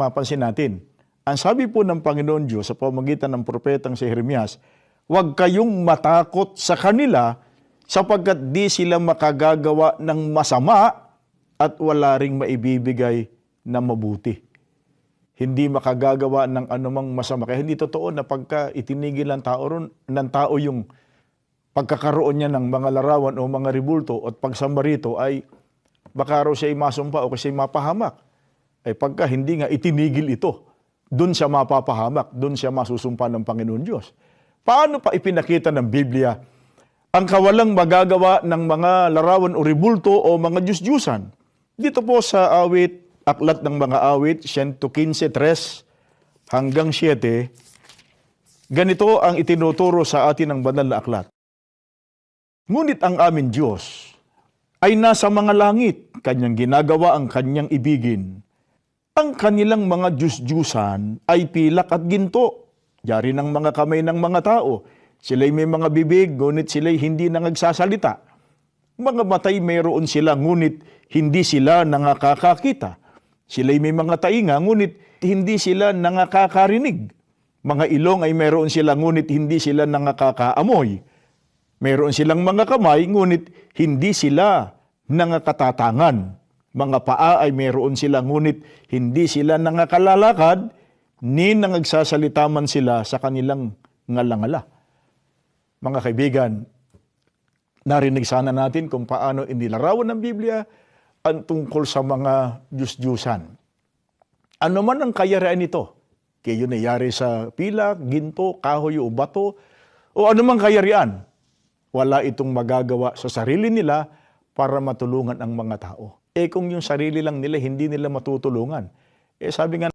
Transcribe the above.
mapansin natin. Ang sabi po ng Panginoon Diyos sa pamamagitan ng propetang si Jeremias, huwag kayong matakot sa kanila sapagkat di sila makagagawa ng masama at wala ring maibibigay na mabuti. Hindi makagagawa ng anumang masama. Kaya hindi totoo na pagka itinigil ng tao yung pagkakaroon niya ng mga larawan o mga ribulto at pagsamba rito ay baka raw siya masumpa o kasi mapahamak. Ay pagka hindi nga itinigil ito, doon siya mapapahamak, doon siya masusumpa ng Panginoon Diyos. Paano pa ipinakita ng Biblia ang kawalang magagawa ng mga larawan o ribulto o mga Diyos-Diyusan? Dito po sa Aklat ng mga Awit, 115:3 hanggang 7, ganito ang itinuturo sa atin ng banal na aklat. Ngunit ang aming Diyos ay nasa mga langit, kanyang ginagawa ang kanyang ibigin. Ang kanilang mga Diyos-Diyusan ay pilak at ginto, yari ng mga kamay ng mga tao. Sila'y may mga bibig, ngunit sila'y hindi nangagsasalita. Mga matay mayroon sila, ngunit hindi sila nangakakakita. Sila'y may mga tainga, ngunit hindi sila nangakakarinig. Mga ilong ay mayroon sila, ngunit hindi sila nangakakaamoy. Mayroon silang mga kamay, ngunit hindi sila nangakatatangan. Mga paa ay mayroon sila, ngunit hindi sila nangakalalakad, ni nangagsasalita man sila sa kanilang ngalangala. Mga kaibigan, narinig sana natin kung paano inilarawan ng Biblia ang tungkol sa mga Diyos-Diyusan. Ano man ang kayarian nito, kayo nangyari sa pilak, ginto, kahoy o bato, o ano mang kayarian, wala itong magagawa sa sarili nila para matulungan ang mga tao. Kung yung sarili lang nila, hindi nila matutulungan. Sabi nga